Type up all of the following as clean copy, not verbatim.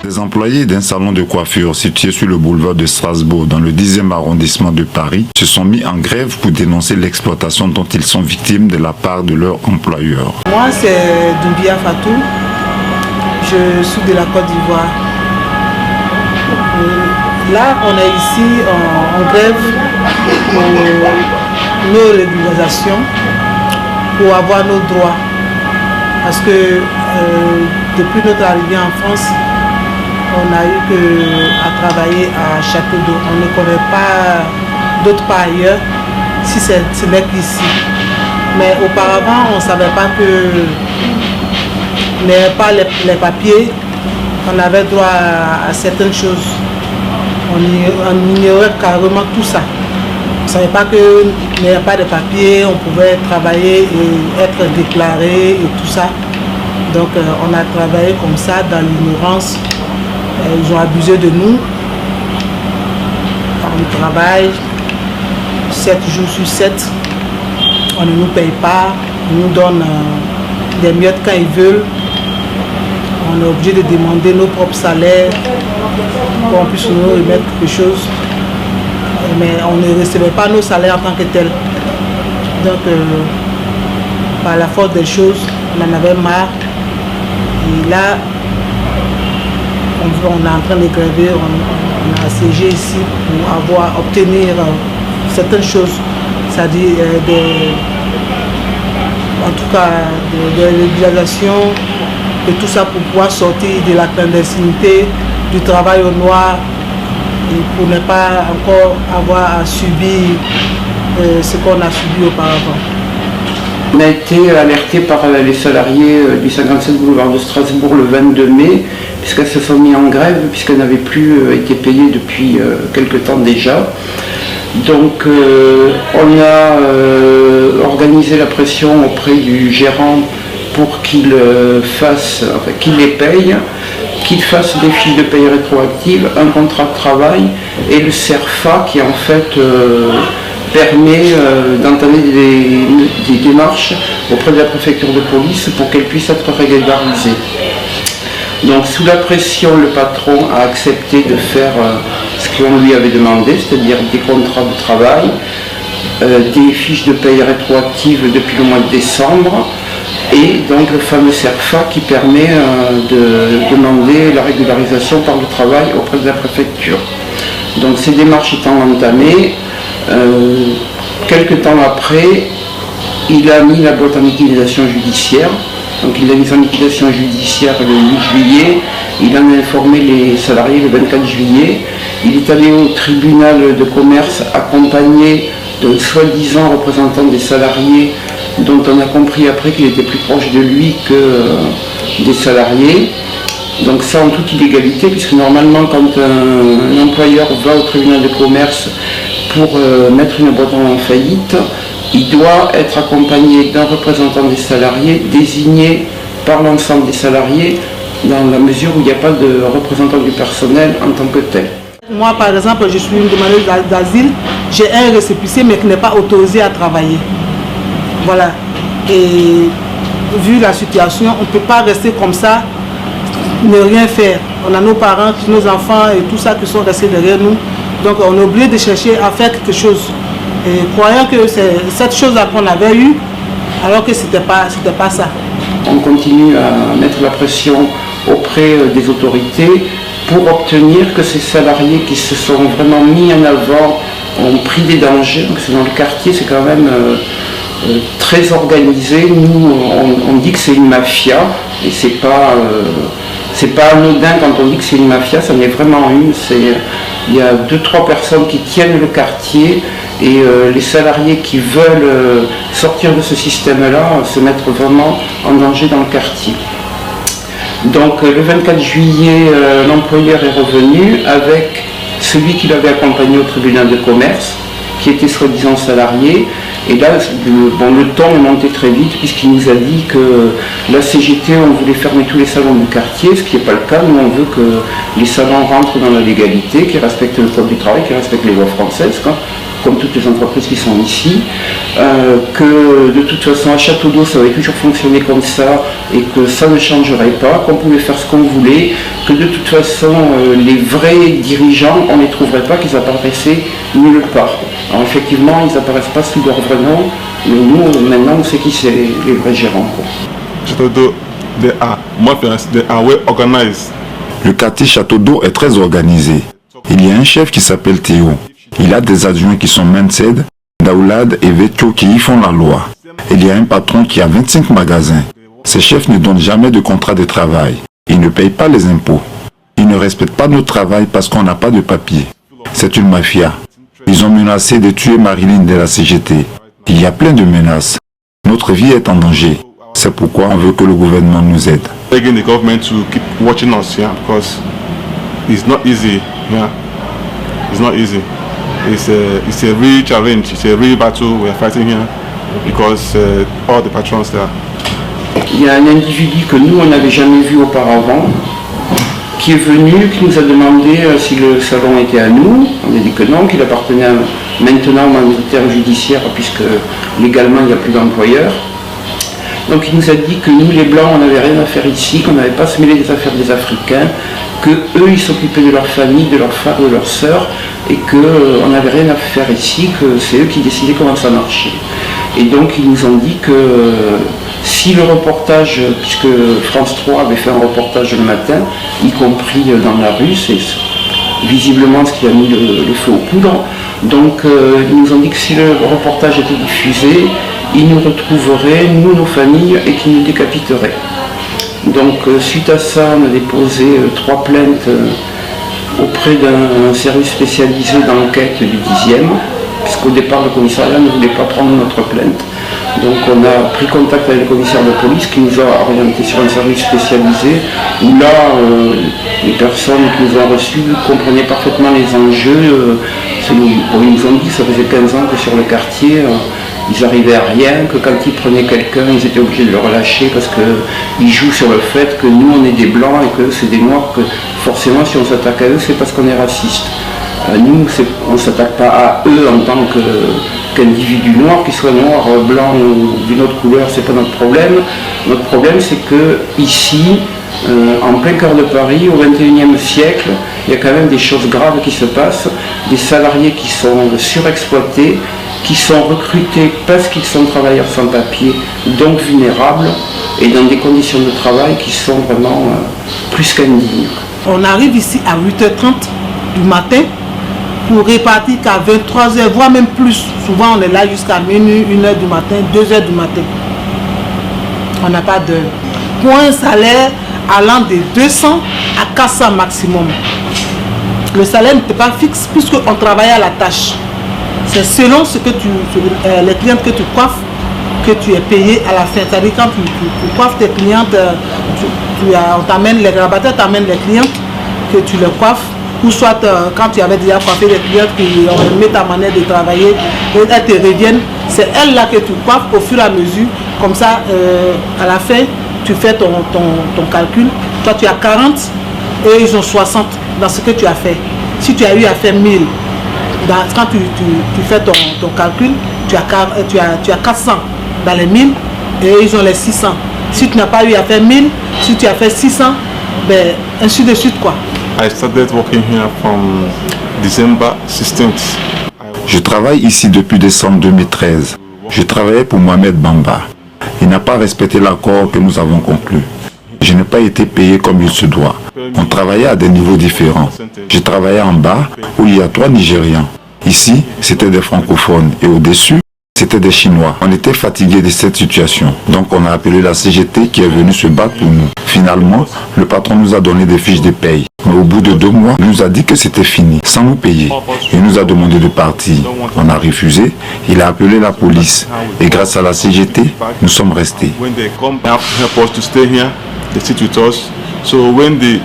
Les employés d'un salon de coiffure situé sur le boulevard de Strasbourg, dans le 10e arrondissement de Paris, se sont mis en grève pour dénoncer l'exploitation dont ils sont victimes de la part de leur employeur. Moi, c'est Doumbia Fatou. Je suis de la Côte d'Ivoire. Là, on est ici en grève pour nos régularisations, pour avoir nos droits. Parce que depuis notre arrivée en France, on n'a eu qu'à travailler à Château d'Eau. On ne connaît pas d'autre part ailleurs, si ce n'est qu'ici. Mais auparavant, on ne savait pas que pas les papiers, on avait droit à certaines choses. On ignorait carrément tout ça. On ne savait pas qu'il n'y avait pas de papiers, on pouvait travailler et être déclaré et tout ça. Donc on a travaillé comme ça dans l'ignorance. Ils ont abusé de nous. On travaille 7 jours sur 7. On ne nous paye pas. Ils nous donnent des miettes quand ils veulent. On est obligé de demander nos propres salaires pour qu'on puisse nous remettre quelque chose. Mais on ne recevait pas nos salaires en tant que tels. Donc, par la force des choses, on en avait marre. Et là, on est en train de gréver, on a assiégé ici pour obtenir certaines choses, c'est-à-dire en tout cas des régularisations et tout ça pour pouvoir sortir de la clandestinité, du travail au noir et pour ne pas encore avoir à subir ce qu'on a subi auparavant. On a été alerté par les salariés du 57 boulevard de Strasbourg le 22 mai, puisqu'elles se sont mis en grève, puisqu'elles n'avaient plus été payées depuis quelque temps déjà. Donc on a organisé la pression auprès du gérant pour qu'il qu'il les paye, qu'il fasse des fiches de paye rétroactives, un contrat de travail et le CERFA qui en fait permet d'entamer des démarches auprès de la préfecture de police pour qu'elle puisse être régularisée. Donc sous la pression, le patron a accepté de faire ce qu'on lui avait demandé, c'est-à-dire des contrats de travail, des fiches de paye rétroactives depuis le mois de décembre, et donc le fameux CERFA qui permet de demander la régularisation par le travail auprès de la préfecture. Donc ces démarches étant entamées, quelques temps après, il a mis la boîte en liquidation judiciaire. Donc il l'a mis en liquidation judiciaire le 8 juillet, il en a informé les salariés le 24 juillet. Il est allé au tribunal de commerce accompagné de soi-disant représentants des salariés dont on a compris après qu'il était plus proche de lui que des salariés. Donc ça en toute illégalité, puisque normalement quand un employeur va au tribunal de commerce pour mettre une boîte en faillite, il doit être accompagné d'un représentant des salariés désigné par l'ensemble des salariés dans la mesure où il n'y a pas de représentant du personnel en tant que tel. Moi par exemple, je suis une demandeuse d'asile, j'ai un récépissé mais qui n'est pas autorisé à travailler. Voilà. Et vu la situation, on ne peut pas rester comme ça, ne rien faire. On a nos parents, nos enfants et tout ça qui sont restés derrière nous. Donc on est obligé de chercher à faire quelque chose. Et croyant que c'est cette chose-là qu'on avait eue, alors que c'était pas ça. On continue à mettre la pression auprès des autorités pour obtenir que ces salariés qui se sont vraiment mis en avant ont pris des dangers. Donc c'est dans le quartier, c'est quand même très organisé. Nous, on dit que c'est une mafia et c'est pas anodin quand on dit que c'est une mafia, ça en est vraiment une. Il y a 2-3 personnes qui tiennent le quartier et les salariés qui veulent sortir de ce système-là se mettre vraiment en danger dans le quartier. Donc le 24 juillet, l'employeur est revenu avec celui qui l'avait accompagné au tribunal de commerce, qui était soi-disant salarié. Et là, le temps est monté très vite puisqu'il nous a dit que la CGT, on voulait fermer tous les salons du quartier, ce qui n'est pas le cas. Nous, on veut que les salons rentrent dans la légalité, qu'ils respectent le code du travail, qu'ils respectent les lois françaises, comme toutes les entreprises qui sont ici, que de toute façon à Château d'Eau ça avait toujours fonctionné comme ça et que ça ne changerait pas, qu'on pouvait faire ce qu'on voulait, que de toute façon les vrais dirigeants on ne les trouverait pas, qu'ils apparaissaient nulle part. Alors effectivement ils n'apparaissent pas sous leur vrai nom, mais nous maintenant on sait qui c'est les vrais gérants, quoi. Château d'Eau, they are well organized. Le quartier Château d'Eau est très organisé. Il y a un chef qui s'appelle Théo. Il a des adjoints qui sont Mensed, Daoulad et Vetio qui y font la loi. Il y a un patron qui a 25 magasins. Ces chefs ne donnent jamais de contrat de travail. Ils ne payent pas les impôts. Ils ne respectent pas notre travail parce qu'on n'a pas de papier. C'est une mafia. Ils ont menacé de tuer Marilyn de la CGT. Il y a plein de menaces. Notre vie est en danger. C'est pourquoi on veut que le gouvernement nous aide. Begging the government to keep watching us, yeah, because it's not easy, yeah. It's not easy. It's a real challenge. It's a real battle we are fighting here because all the patrons there. Il y a un individu que nous on n'avait jamais vu auparavant, qui est venu, qui nous a demandé si le salon était à nous. On a dit que non, qu'il appartenait maintenant au mandataire judiciaire puisque légalement il n'y a plus d'employeur. Donc il nous a dit que nous les Blancs on n'avait rien à faire ici, qu'on n'avait pas à se mêler des affaires des Africains, que eux ils s'occupaient de leur famille, de leurs frères, de leurs sœurs, et qu'on n'avait rien à faire ici, que c'est eux qui décidaient comment ça marchait. Et donc ils nous ont dit que si le reportage, puisque France 3 avait fait un reportage le matin, y compris dans la rue, c'est visiblement ce qui a mis le feu aux poudres, donc ils nous ont dit que si le reportage était diffusé, ils nous retrouveraient, nous, nos familles, et qu'ils nous décapiteraient. Donc suite à ça, on a déposé 3 plaintes auprès d'un service spécialisé d'enquête du 10e, puisqu'au départ le commissariat ne voulait pas prendre notre plainte. Donc on a pris contact avec le commissaire de police qui nous a orientés sur un service spécialisé, où là, les personnes qui nous ont reçus comprenaient parfaitement les enjeux. Ils nous ont dit que ça faisait 15 ans que sur le quartier, ils arrivaient à rien, que quand ils prenaient quelqu'un, ils étaient obligés de le relâcher parce qu'ils jouent sur le fait que nous on est des blancs et que c'est des noirs, que forcément si on s'attaque à eux c'est parce qu'on est raciste. Nous on ne s'attaque pas à eux en tant qu'individus noirs, qu'ils soient noirs, blancs ou d'une autre couleur, c'est pas notre problème. Notre problème c'est que ici, en plein cœur de Paris, au XXIe siècle, il y a quand même des choses graves qui se passent, des salariés qui sont surexploités, qui sont recrutés parce qu'ils sont travailleurs sans papier, donc vulnérables, et dans des conditions de travail qui sont vraiment plus qu'indignes. On arrive ici à 8h30 du matin pour répartir qu'à 23h, voire même plus. Souvent on est là jusqu'à minuit, 1h du matin, 2h du matin. On n'a pas d'heure. Pour un salaire allant de 200 à 400 maximum. Le salaire n'était pas fixe puisqu'on travaillait à la tâche. C'est selon ce que les clientes que tu coiffes que tu es payé à la fin. C'est-à-dire quand tu coiffes tes clientes, on t'amène, les rabatteurs t'amènent les clientes que tu les coiffes, ou soit quand tu avais déjà coiffé les clientes qui ont aimé ta manière de travailler, et elles te reviennent, c'est elles là que tu coiffes au fur et à mesure. Comme ça, à la fin, tu fais ton calcul. Toi tu as 40 et ils ont 60 dans ce que tu as fait. Si tu as eu à faire 1000, quand tu fais ton calcul, tu as 400 dans les 1000 et ils ont les 600. Si tu n'as pas eu à faire 1000, si tu as fait 600, ben, ainsi de suite quoi. I started working here from December 16th. Je travaille ici depuis décembre 2013. Je travaillais pour Mohamed Bamba. Il n'a pas respecté l'accord que nous avons conclu. Je n'ai pas été payé comme il se doit. On travaillait à des niveaux différents. J'ai travaillé en bas où il y a 3 Nigérians. Ici, c'était des francophones et au-dessus, c'était des Chinois. On était fatigués de cette situation. Donc on a appelé la CGT qui est venue se battre pour nous. Finalement, le patron nous a donné des fiches de paye. Mais au bout de 2 mois, il nous a dit que c'était fini, sans nous payer. Il nous a demandé de partir. On a refusé. Il a appelé la police. Et grâce à la CGT, nous sommes restés. They sit with us. So when they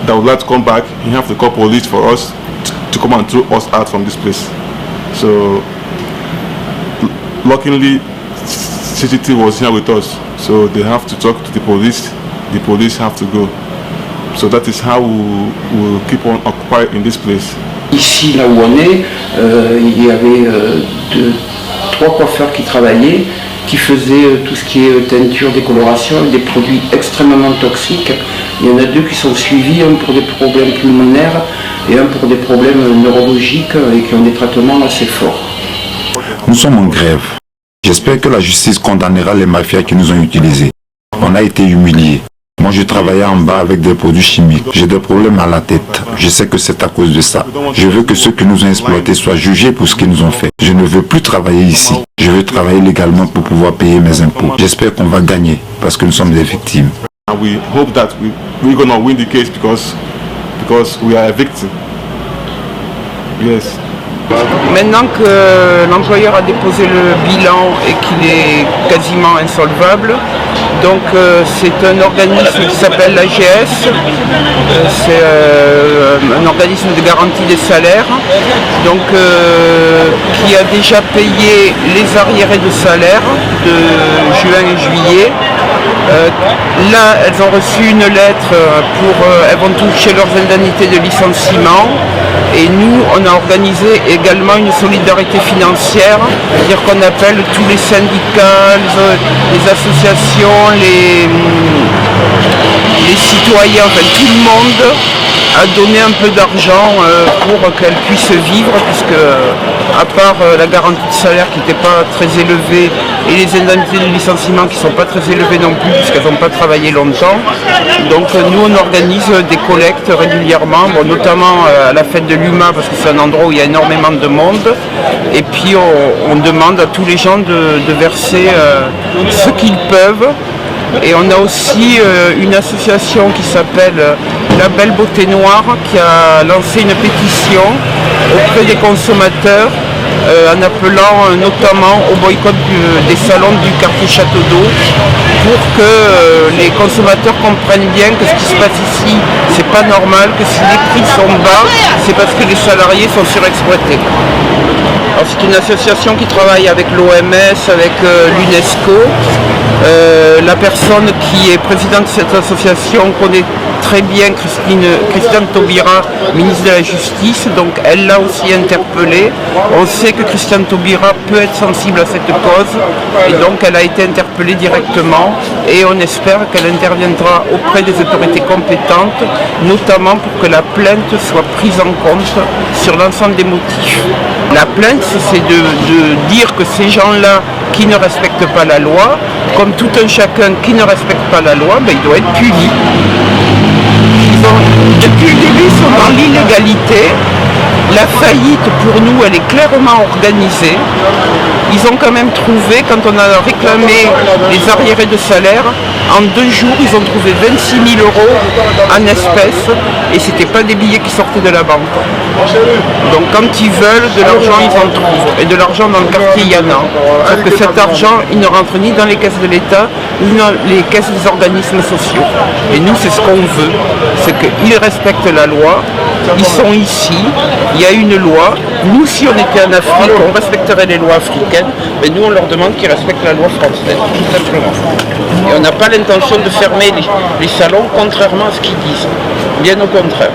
would like to come back, you have to call police for us to come and throw us out from this place. So luckily, CGT was here with us. So they have to talk to the police. The police have to go. So that is how we will keep on occupied in this place. Ici, là où on est, il y avait 3 coiffeurs qui travaillaient, qui faisaient tout ce qui est teinture, décoloration, des produits extrêmement toxiques. Il y en a 2 qui sont suivis, un pour des problèmes pulmonaires et un pour des problèmes neurologiques et qui ont des traitements assez forts. Nous sommes en grève. J'espère que la justice condamnera les mafias qui nous ont utilisés. On a été humiliés. Moi, je travaillais en bas avec des produits chimiques. J'ai des problèmes à la tête. Je sais que c'est à cause de ça. Je veux que ceux qui nous ont exploités soient jugés pour ce qu'ils nous ont fait. Je ne veux plus travailler ici. Je veux travailler légalement pour pouvoir payer mes impôts. J'espère qu'on va gagner parce que nous sommes des victimes. And we hope that we're going to win the case because we are a victim. Yes. Maintenant que l'employeur a déposé le bilan et qu'il est quasiment insolvable, donc c'est un organisme qui s'appelle l'AGS, c'est un organisme de garantie des salaires, donc qui a déjà payé les arriérés de salaire de juin et juillet. Là, elles ont reçu une lettre elles vont toucher leurs indemnités de licenciement. Et nous, on a organisé également une solidarité financière, c'est-à-dire qu'on appelle tous les syndicats, les associations, les citoyens, enfin tout le monde a donné un peu d'argent pour qu'elles puissent vivre, puisque à part la garantie de salaire qui n'était pas très élevée et les indemnités de licenciement qui ne sont pas très élevées non plus puisqu'elles n'ont pas travaillé longtemps. Donc nous on organise des collectes régulièrement, bon, notamment à la fête de l'UMA parce que c'est un endroit où il y a énormément de monde. Et puis on demande à tous les gens de verser ce qu'ils peuvent. Et on a aussi une association qui s'appelle La Belle Beauté Noire qui a lancé une pétition auprès des consommateurs en appelant notamment au boycott des salons du quartier Château d'Eau pour que les consommateurs comprennent bien que ce qui se passe ici, c'est pas normal, que si les prix sont bas, c'est parce que les salariés sont surexploités. Alors c'est une association qui travaille avec l'OMS, avec l'UNESCO. La personne qui est présidente de cette association connaît très bien Christiane Taubira, ministre de la Justice, donc elle l'a aussi interpellée. On sait que Christiane Taubira peut être sensible à cette cause et donc elle a été interpellée directement et on espère qu'elle interviendra auprès des autorités compétentes, notamment pour que la plainte soit prise en compte sur l'ensemble des motifs. La plainte, c'est de dire que ces gens-là qui ne respectent pas la loi, comme tout un chacun qui ne respecte pas la loi, il doit être puni. Depuis le début, ils sont dans l'illégalité. La faillite, pour nous, elle est clairement organisée. Ils ont quand même trouvé, quand on a réclamé les arriérés de salaire, en 2 jours, ils ont trouvé 26 000 € en espèces et ce n'étaient pas des billets qui sortaient de la banque. Donc quand ils veulent de l'argent, ils en trouvent. Et de l'argent dans le quartier, il y en a. Sauf que cet argent, il ne rentre ni dans les caisses de l'État, ni dans les caisses des organismes sociaux. Et nous, c'est ce qu'on veut. C'est qu'ils respectent la loi. Ils sont ici, il y a une loi. Nous, si on était en Afrique, on respecterait les lois africaines, mais nous, on leur demande qu'ils respectent la loi française, tout simplement. Et on n'a pas l'intention de fermer les salons, contrairement à ce qu'ils disent. Bien au contraire.